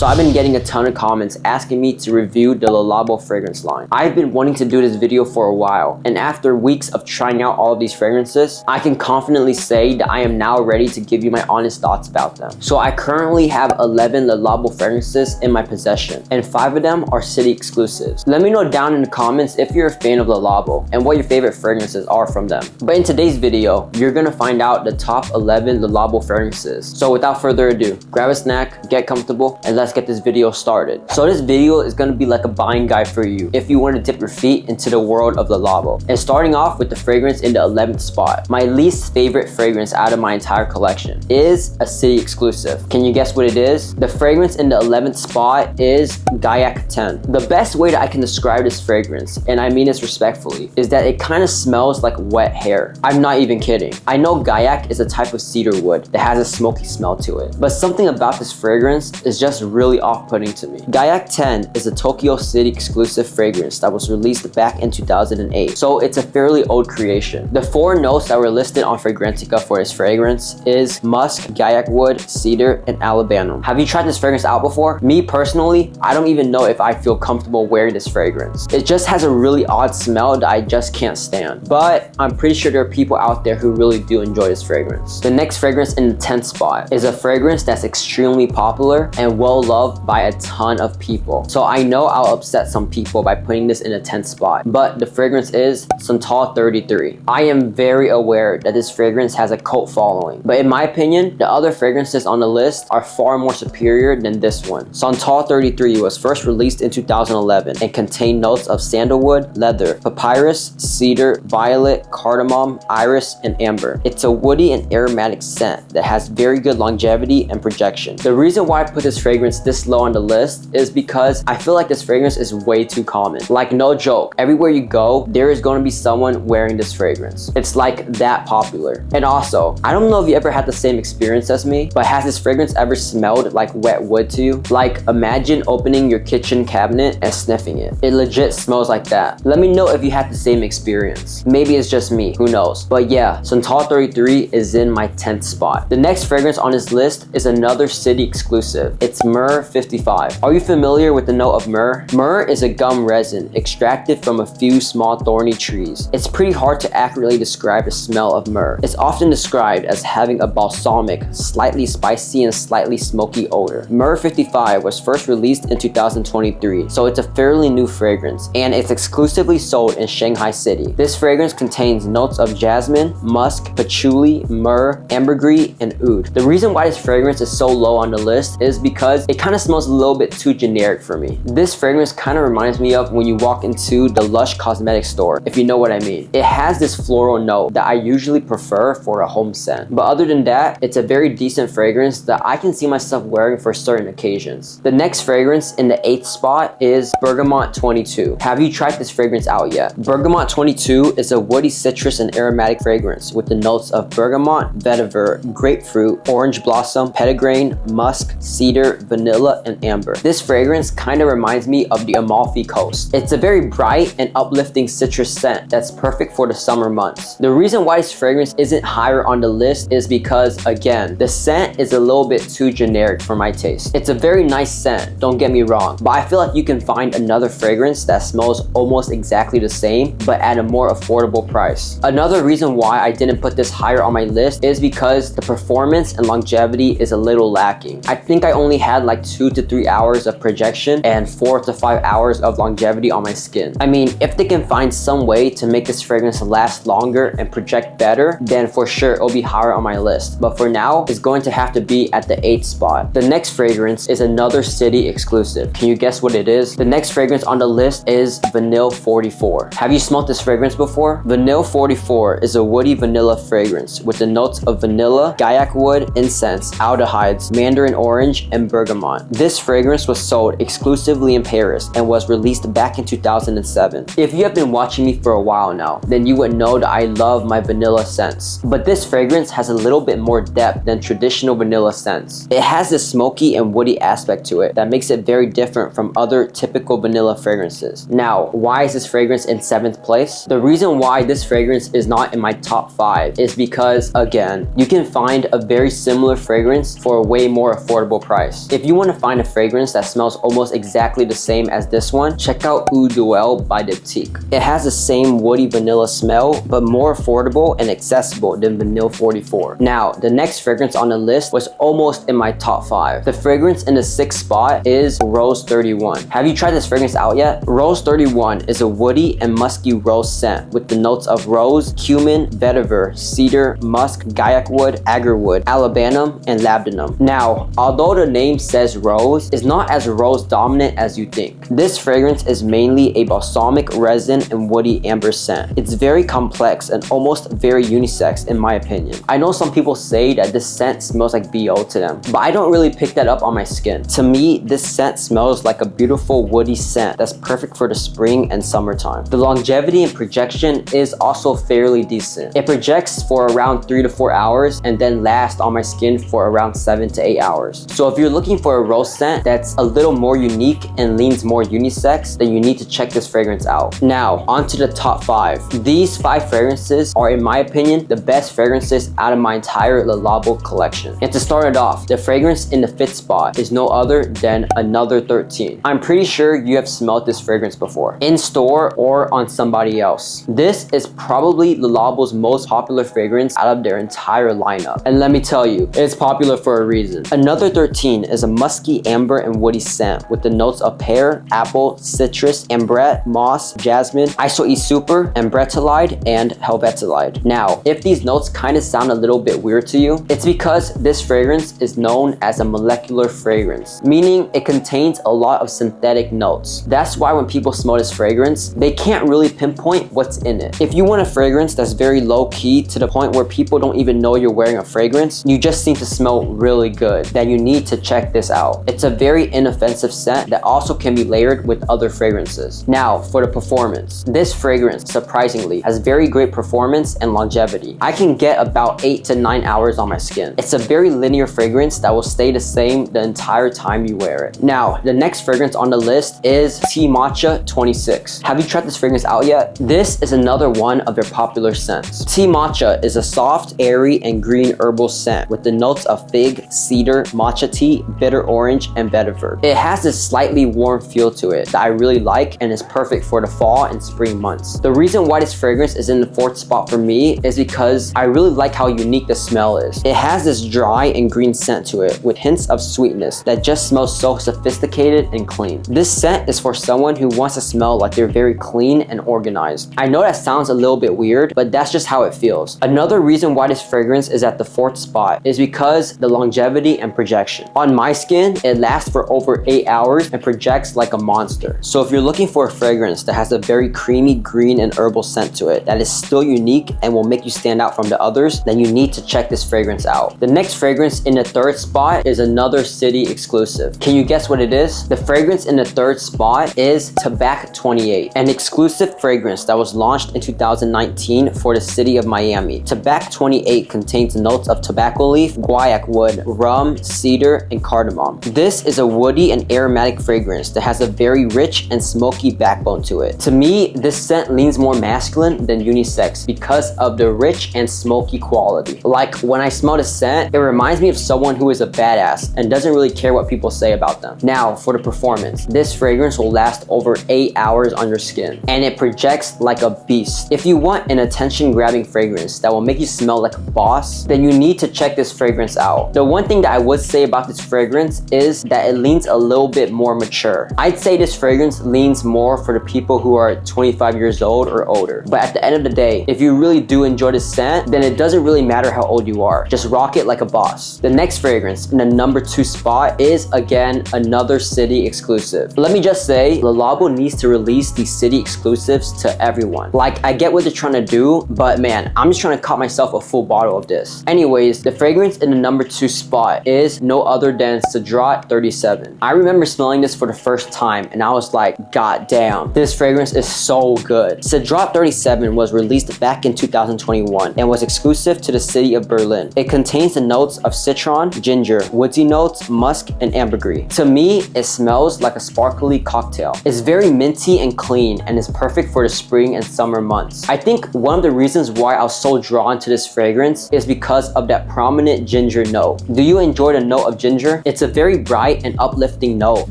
So I've been getting a ton of comments asking me to review the Labo fragrance line. I've been wanting to do this video for a while, and after weeks of trying out all of these fragrances, I can confidently say that I am now ready to give you my honest thoughts about them. So I currently have 11 Labo fragrances in my possession, and 5 of them are city exclusives. Let me know down in the comments if you're a fan of Labo and what your favorite fragrances are from them. But in today's video, you're gonna find out the top 11 Labo fragrances. So without further ado, grab a snack, get comfortable, and let's get this video started. So this video is gonna be like a buying guide for you if you want to dip your feet into the world of Labo. And starting off with the fragrance in the 11th spot, my least favorite fragrance out of my entire collection is a city exclusive. Can you guess what it is? The fragrance in the 11th spot is Gaiac 10. The best way that I can describe this fragrance, and I mean this respectfully, is that it kind of smells like wet hair. I'm not even kidding. I know Gaiac is a type of cedar wood that has a smoky smell to it, but something about this fragrance is just really off-putting to me. Gaiac 10 is a Tokyo City exclusive fragrance that was released back in 2008, so it's a fairly old creation. The 4 notes that were listed on Fragrantica for this fragrance is musk, Gaiac wood, cedar, and alabama. Have you tried this fragrance out before? Me personally, I don't even know if I feel comfortable wearing this fragrance. It just has a really odd smell that I just can't stand, but I'm pretty sure there are people out there who really do enjoy this fragrance. The next fragrance in the 10th spot is a fragrance that's extremely popular and well loved by a ton of people. So I know I'll upset some people by putting this in the 10th spot, but the fragrance is Santal 33. I am very aware that this fragrance has a cult following, but in my opinion, the other fragrances on the list are far more superior than this one. Santal 33 was first released in 2011 and contained notes of sandalwood, leather, papyrus, cedar, violet, cardamom, iris, and amber. It's a woody and aromatic scent that has very good longevity and projection. The reason why I put this fragrance this low on the list is because I feel like this fragrance is way too common. Like, no joke, everywhere you go, there is going to be someone wearing this fragrance. It's like that popular. And also, I don't know if you ever had the same experience as me, but has this fragrance ever smelled like wet wood to you? Like, imagine opening your kitchen cabinet and sniffing it. It legit smells like that. Let me know if you had the same experience. Maybe it's just me, who knows? But yeah, Santal 33 is in my 10th spot. The next fragrance on this list is another city exclusive. It's Myrrh 55. Are you familiar with the note of myrrh? Myrrh is a gum resin extracted from a few small thorny trees. It's pretty hard to accurately describe the smell of myrrh. It's often described as having a balsamic, slightly spicy and slightly smoky odor. Myrrh 55 was first released in 2023, so it's a fairly new fragrance, and it's exclusively sold in Shanghai City. This fragrance contains notes of jasmine, musk, patchouli, myrrh, ambergris, and oud. The reason why this fragrance is so low on the list is because it kind of smells a little bit too generic for me. This fragrance kind of reminds me of when you walk into the Lush cosmetic store, if you know what I mean. It has this floral note that I usually prefer for a home scent, but other than that, it's a very decent fragrance that I can see myself wearing for certain occasions. The next fragrance in the 8th spot is Bergamot 22. Have you tried this fragrance out yet? Bergamot 22 is a woody citrus and aromatic fragrance with the notes of bergamot, vetiver, grapefruit, orange blossom, petitgrain, musk, cedar, vanilla, and amber. This fragrance kind of reminds me of the Amalfi Coast. It's a very bright and uplifting citrus scent that's perfect for the summer months. The reason why this fragrance isn't higher on the list is because, again, the scent is a little bit too generic for my taste. It's a very nice scent, don't get me wrong, but I feel like you can find another fragrance that smells almost exactly the same, but at a more affordable price. Another reason why I didn't put this higher on my list is because the performance and longevity is a little lacking. I think I only had like 2 to 3 hours of projection and 4 to 5 hours of longevity on my skin. I mean, if they can find some way to make this fragrance last longer and project better, then for sure it'll be higher on my list. But for now, it's going to have to be at the 8th spot. The next fragrance is another city exclusive. Can you guess what it is? The next fragrance on the list is Vanille 44. Have you smelled this fragrance before? Vanille 44 is a woody vanilla fragrance with the notes of vanilla, Gaiac wood, incense, aldehydes, mandarin orange, and bergamot. This fragrance was sold exclusively in Paris and was released back in 2007. If you have been watching me for a while now, then you would know that I love my vanilla scents. But this fragrance has a little bit more depth than traditional vanilla scents. It has this smoky and woody aspect to it that makes it very different from other typical vanilla fragrances. Now, why is this fragrance in 7th place? The reason why this fragrance is not in my top 5 is because, again, you can find a very similar fragrance for a way more affordable price. If you want to find a fragrance that smells almost exactly the same as this one, check out Eau Duel by Diptyque. It has the same woody vanilla smell, but more affordable and accessible than Vanille 44. Now, the next fragrance on the list was almost in my top 5. The fragrance in the 6th spot is Rose 31. Have you tried this fragrance out yet? Rose 31 is a woody and musky rose scent with the notes of rose, cumin, vetiver, cedar, musk, gaiac wood, agarwood, alabanum, and labdanum. Now, although the name says rose, it's not as rose dominant as you think. This fragrance is mainly a balsamic resin and woody amber scent. It's very complex and almost very unisex in my opinion. I know some people say that this scent smells like BO to them, but I don't really pick that up on my skin. To me, this scent smells like a beautiful woody scent that's perfect for the spring and summertime. The longevity and projection is also fairly decent. It projects for around 3 to 4 hours and then lasts on my skin for around 7 to 8 hours. So if you're looking for a rose scent that's a little more unique and leans more unisex, then you need to check this fragrance out. Now, on to the top 5. These 5 fragrances are, in my opinion, the best fragrances out of my entire Labo collection. And to start it off, the fragrance in the 5th spot is no other than Another 13. I'm pretty sure you have smelled this fragrance before, in store or on somebody else. This is probably Labo's most popular fragrance out of their entire lineup. And let me tell you, it's popular for a reason. Another 13 is a musky amber and woody scent with the notes of pear, apple, citrus, ambrette, moss, jasmine, isoe super, ambretolide, and helvetolide. Now, if these notes kind of sound a little bit weird to you, it's because this fragrance is known as a molecular fragrance, meaning it contains a lot of synthetic notes. That's why when people smell this fragrance, they can't really pinpoint what's in it. If you want a fragrance that's very low-key to the point where people don't even know you're wearing a fragrance, you just seem to smell really good, then you need to check this out. It's a very inoffensive scent that also can be layered with other fragrances. Now, for the performance. This fragrance, surprisingly, has very great performance and longevity. I can get about 8 to 9 hours on my skin. It's a very linear fragrance that will stay the same the entire time you wear it. Now, the next fragrance on the list is Tea Matcha 26. Have you tried this fragrance out yet? This is another one of their popular scents. Tea Matcha is a soft, airy, and green herbal scent with the notes of fig, cedar, matcha tea, bitter orange, and vetiver. It has this slightly warm feel to it that I really like and is perfect for the fall and spring months. The reason why this fragrance is in the 4th spot for me is because I really like how unique the smell is. It has this dry and green scent to it with hints of sweetness that just smells so sophisticated and clean. This scent is for someone who wants to smell like they're very clean and organized. I know that sounds a little bit weird, but that's just how it feels. Another reason why this fragrance is at the 4th spot is because the longevity and projection. On my skin, it lasts for over 8 hours and projects like a monster. So if you're looking for a fragrance that has a very creamy green and herbal scent to it that is still unique and will make you stand out from the others, then you need to check this fragrance out. The next fragrance in the 3rd spot is another city exclusive. Can you guess what it is? The fragrance in the 3rd spot is Tobacco 28, an exclusive fragrance that was launched in 2019 for the city of Miami. Tobacco 28 contains notes of tobacco leaf, guaiac wood, rum, cedar, and cardamom. This is a woody and aromatic fragrance that has a very rich and smoky backbone to it. To me, this scent leans more masculine than unisex because of the rich and smoky quality. Like when I smell the scent, it reminds me of someone who is a badass and doesn't really care what people say about them. Now, for the performance. This fragrance will last over 8 hours on your skin and it projects like a beast. If you want an attention-grabbing fragrance that will make you smell like a boss, then you need to check this fragrance out. The one thing that I would say about this fragrance is that it leans a little bit more mature. I'd say this fragrance leans more for the people who are 25 years old or older. But at the end of the day, if you really do enjoy this scent, then it doesn't really matter how old you are. Just rock it like a boss. The next fragrance in the number 2 spot is again another city exclusive. Let me just say, Labo needs to release these city exclusives to everyone. Like, I get what they're trying to do, but man, I'm just trying to cop myself a full bottle of this. Anyways, the fragrance in the number 2 spot is no other than Cedrat 37. I remember smelling this for the first time and I was like, god damn, this fragrance is so good. Cedrat 37 was released back in 2021 and was exclusive to the city of Berlin. It contains the notes of citron, ginger, woodsy notes, musk, and ambergris. To me, it smells like a sparkly cocktail. It's very minty and clean and is perfect for the spring and summer months. I think one of the reasons why I was so drawn to this fragrance is because of that prominent ginger note. Do you enjoy the note of ginger? It's It's a very bright and uplifting note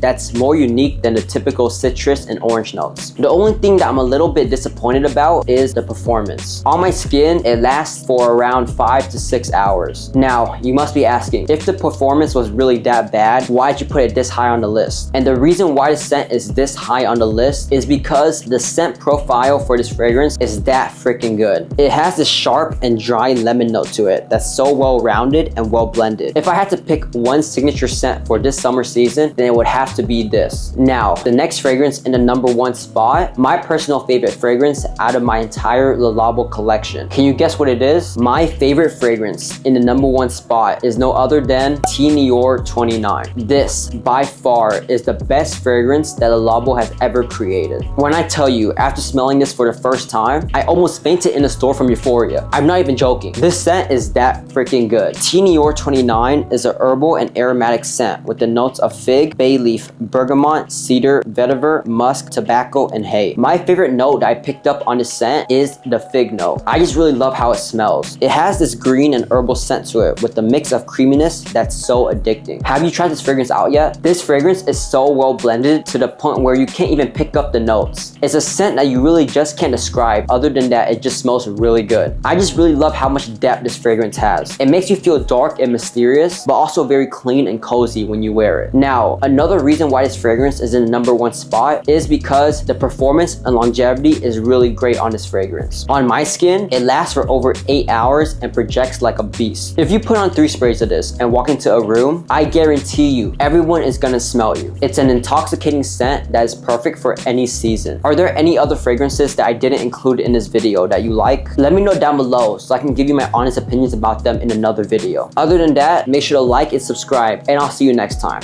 that's more unique than the typical citrus and orange notes. The only thing that I'm a little bit disappointed about is the performance. On my skin, it lasts for around 5 to 6 hours. Now, you must be asking, if the performance was really that bad, why'd you put it this high on the list? And the reason why the scent is this high on the list is because the scent profile for this fragrance is that freaking good. It has this sharp and dry lemon note to it that's so well rounded and well blended. If I had to pick one signature scent for this summer season, then it would have to be this. Now, the next fragrance in the #1 spot, my personal favorite fragrance out of my entire Labo collection. Can you guess what it is? My favorite fragrance in the #1 spot is no other than Dior 29. This, by far, is the best fragrance that Labo has ever created. When I tell you, after smelling this for the first time, I almost fainted in the store from euphoria. I'm not even joking. This scent is that freaking good. Dior 29 is a herbal and aromatic scent with the notes of fig, bay leaf, bergamot, cedar, vetiver, musk, tobacco, and hay. My favorite note that I picked up on this scent is the fig note. I just really love how it smells. It has this green and herbal scent to it with a mix of creaminess that's so addicting. Have you tried this fragrance out yet? This fragrance is so well blended to the point where you can't even pick up the notes. It's a scent that you really just can't describe. Other than that, it just smells really good. I just really love how much depth this fragrance has. It makes you feel dark and mysterious, but also very clean and cozy when you wear it. Now, another reason why this fragrance is in the #1 spot is because the performance and longevity is really great on this fragrance. On my skin, it lasts for over 8 hours and projects like a beast. If you put on 3 sprays of this and walk into a room, I guarantee you, everyone is gonna smell you. It's an intoxicating scent that is perfect for any season. Are there any other fragrances that I didn't include in this video that you like? Let me know down below so I can give you my honest opinions about them in another video. Other than that, make sure to like and subscribe, and I'll see you next time.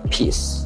Peace.